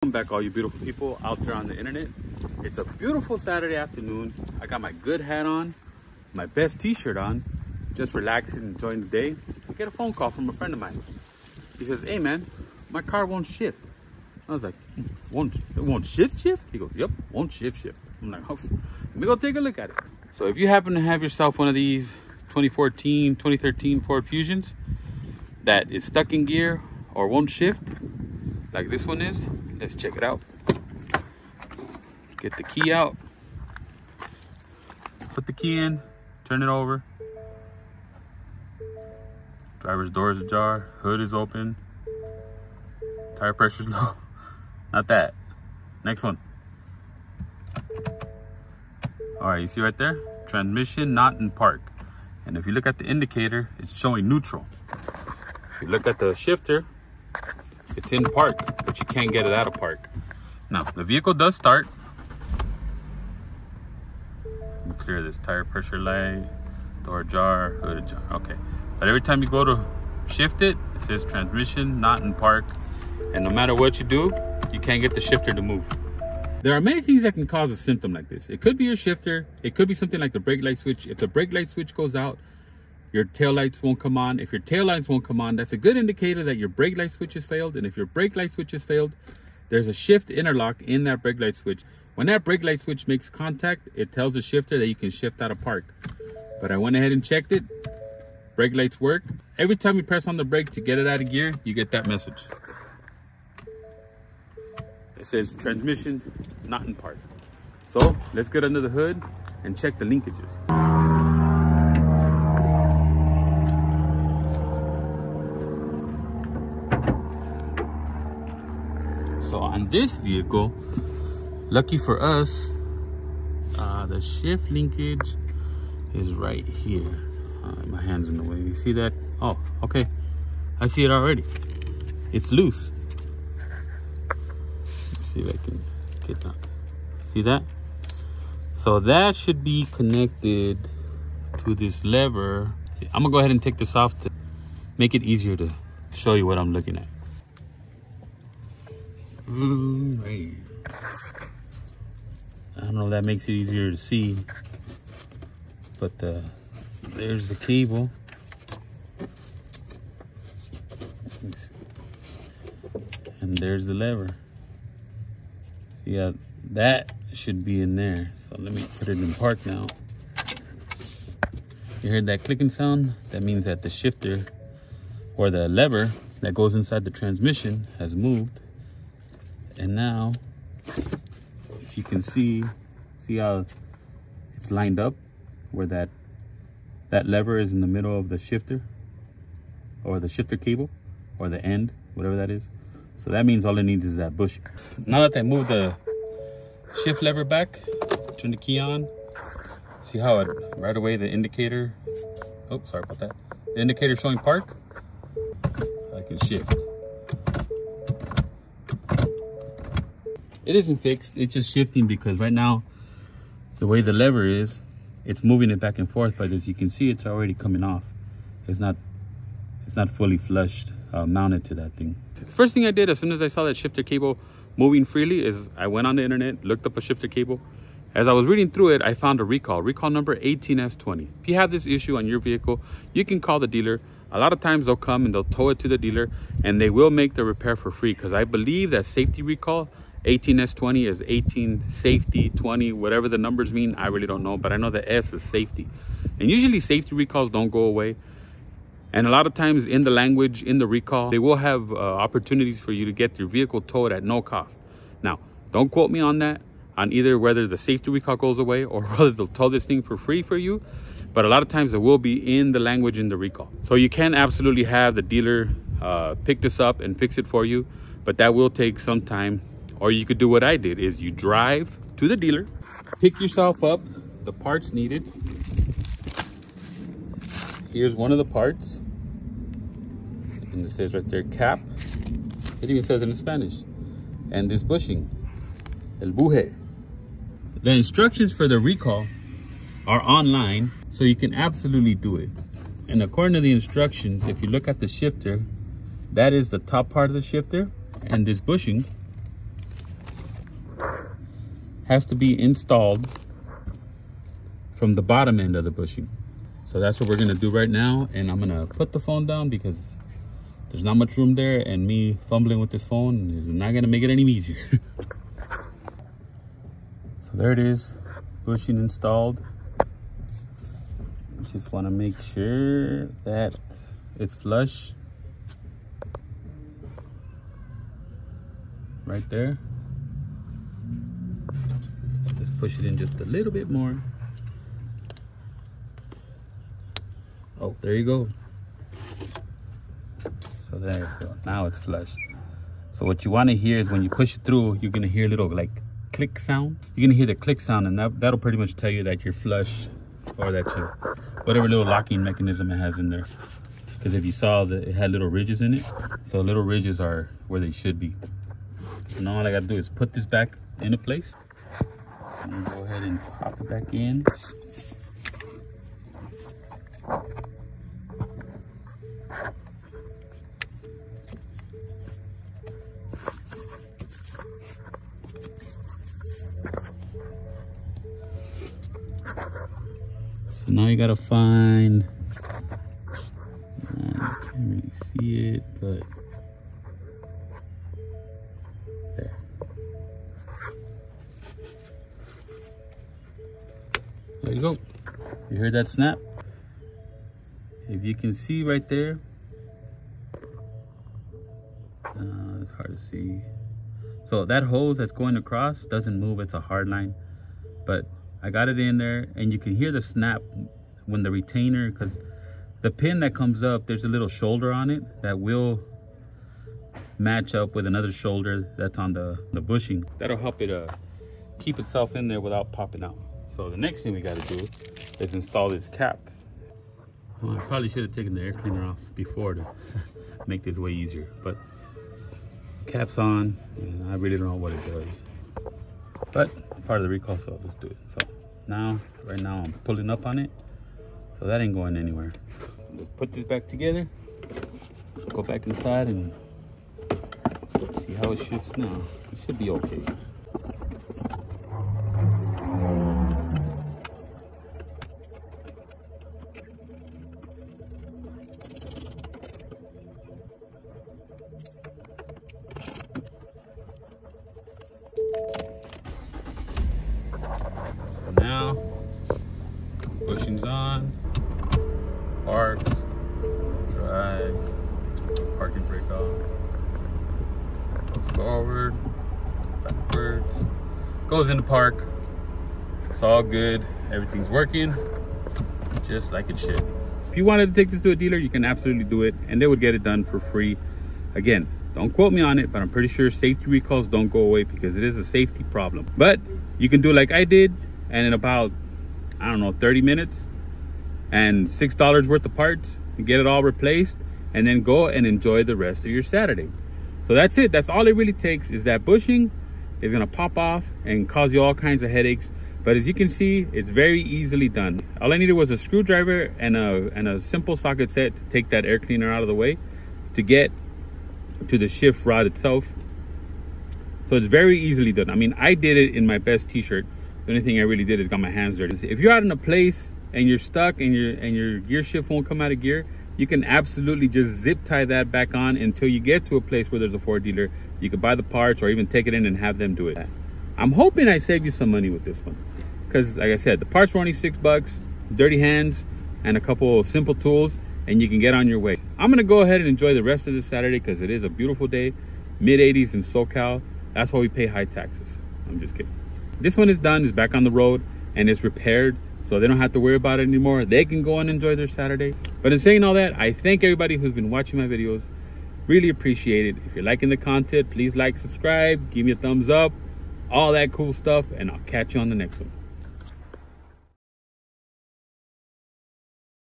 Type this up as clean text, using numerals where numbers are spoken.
Welcome back, all you beautiful people out there on the internet. It's a beautiful Saturday afternoon. I got my good hat on, my best t-shirt on, just relaxing, enjoying the day. I get a phone call from a friend of mine. He says, "Hey man, my car won't shift." I was like, it won't shift? He goes, "Yep, won't shift." I'm like, oh, let me go take a look at it. So if you happen to have yourself one of these 2014, 2013 Ford Fusions that is stuck in gear or won't shift, like this one is, let's check it out. Get the key out, put the key in, turn it over. Driver's door is ajar, hood is open, tire pressure's low. Not that. Next one. All right, you see right there? Transmission not in park. And if you look at the indicator, it's showing neutral. If you look at the shifter, it's in park, but you can't get it out of park. Now, the vehicle does start. Let me clear this. Tire pressure light, door ajar, hood ajar. Okay. But every time you go to shift it, it says transmission not in park. And no matter what you do, you can't get the shifter to move. There are many things that can cause a symptom like this. It could be your shifter. It could be something like the brake light switch. If the brake light switch goes out, your tail lights won't come on. If your tail lights won't come on, that's a good indicator that your brake light switch has failed. And if your brake light switch has failed, there's a shift interlock in that brake light switch. When that brake light switch makes contact, it tells the shifter that you can shift out of park. But I went ahead and checked it. Brake lights work. Every time you press on the brake to get it out of gear, you get that message. It says transmission not in park. So let's get under the hood and check the linkages. So on this vehicle, lucky for us, the shift linkage is right here. My hand's in the way. You see that? Oh, okay. I see it already. It's loose. Let's see if I can get that. See that? So that should be connected to this lever. I'm gonna go ahead and take this off to make it easier to show you what I'm looking at. Right. I don't know if that makes it easier to see, but there's the cable. And there's the lever. See, yeah, that should be in there. So let me put it in park now. You heard that clicking sound? That means that the shifter or the lever that goes inside the transmission has moved. And now, if you can see how it's lined up, where that lever is in the middle of the shifter, or the shifter cable, or the end, whatever that is. So that means all it needs is that bushing. Now that I moved the shift lever back, turn the key on, see how it, right away the indicator, oh, sorry about that. The indicator showing park, I can shift. It isn't fixed, it's just shifting because right now, the way the lever is, it's moving it back and forth, but as you can see, it's already coming off. It's not fully flushed, mounted to that thing. The first thing I did as soon as I saw that shifter cable moving freely is I went on the internet, looked up a shifter cable. As I was reading through it, I found a recall number 18S20. If you have this issue on your vehicle, you can call the dealer. A lot of times they'll come and they'll tow it to the dealer and they will make the repair for free, because I believe that safety recall 18S20 is 18 safety, 20, whatever the numbers mean, I really don't know, but I know the S is safety. And usually safety recalls don't go away. And a lot of times in the language, in the recall, they will have opportunities for you to get your vehicle towed at no cost. Now, don't quote me on that, on either whether the safety recall goes away or whether they'll tow this thing for free for you. But a lot of times it will be in the language in the recall. So you can absolutely have the dealer pick this up and fix it for you, but that will take some time. Or you could do what I did, is you drive to the dealer, pick yourself up the parts needed. Here's one of the parts. And it says right there, cap. It even says it in Spanish. And this bushing, el buje. The instructions for the recall are online, so you can absolutely do it. And according to the instructions, if you look at the shifter, that is the top part of the shifter, and this bushing has to be installed from the bottom end of the bushing. So that's what we're gonna do right now. And I'm gonna put the phone down because there's not much room there, and me fumbling with this phone is not gonna make it any easier. So there it is, bushing installed. Just wanna make sure that it's flush. Right there. Let's push it in just a little bit more. Oh, there you go. So there you go. Now it's flush. So what you want to hear is when you push it through, you're gonna hear a little like click sound. You're gonna hear the click sound, and that'll pretty much tell you that you're flush, or that you whatever little locking mechanism it has in there. Because if you saw that it had little ridges in it, so little ridges are where they should be. So now all I gotta do is put this back into place. And go ahead and pop it back in. So now you gotta find, you can't really see it, but there. There you go. You heard that snap? If you can see right there, it's hard to see. So that hose that's going across doesn't move, it's a hard line. But I got it in there, and you can hear the snap when the retainer, because the pin that comes up, there's a little shoulder on it that will match up with another shoulder that's on the bushing. That'll help it keep itself in there without popping out. So the next thing we got to do is install this cap. Well, I probably should have taken the air cleaner off before to make this way easier, but cap's on, and I really don't know what it does. But part of the recall, so I'll just do it. So now, right now, I'm pulling up on it, so that ain't going anywhere. Let's put this back together, go back inside, and see how it shifts now. It should be okay. Now, bushing's on, park, drive, parking brake off, forward, backwards, goes into park. It's all good, everything's working just like it should. If you wanted to take this to a dealer, you can absolutely do it, and they would get it done for free. Again, don't quote me on it, but I'm pretty sure safety recalls don't go away because it is a safety problem. But you can do like I did, and in about, I don't know, 30 minutes and $6 worth of parts, and get it all replaced, and then go and enjoy the rest of your Saturday. So that's it. That's all it really takes, is that bushing is gonna pop off and cause you all kinds of headaches. But as you can see, it's very easily done. All I needed was a screwdriver and a simple socket set to take that air cleaner out of the way to get to the shift rod itself. So it's very easily done. I mean, I did it in my best t-shirt. The only thing I really did is got my hands dirty. If you're out in a place and you're stuck and your gear shift won't come out of gear, you can absolutely just zip tie that back on until you get to a place where there's a Ford dealer. You can buy the parts or even take it in and have them do it. I'm hoping I saved you some money with this one, because like I said, the parts were only $6, dirty hands, and a couple simple tools, and you can get on your way. I'm gonna go ahead and enjoy the rest of this Saturday because it is a beautiful day, mid-80s in SoCal. That's why we pay high taxes. I'm just kidding. This one is done, it's back on the road, and it's repaired, so they don't have to worry about it anymore. They can go and enjoy their Saturday. But in saying all that, I thank everybody who's been watching my videos. Really appreciate it. If you're liking the content, please like, subscribe, give me a thumbs up, all that cool stuff, and I'll catch you on the next one.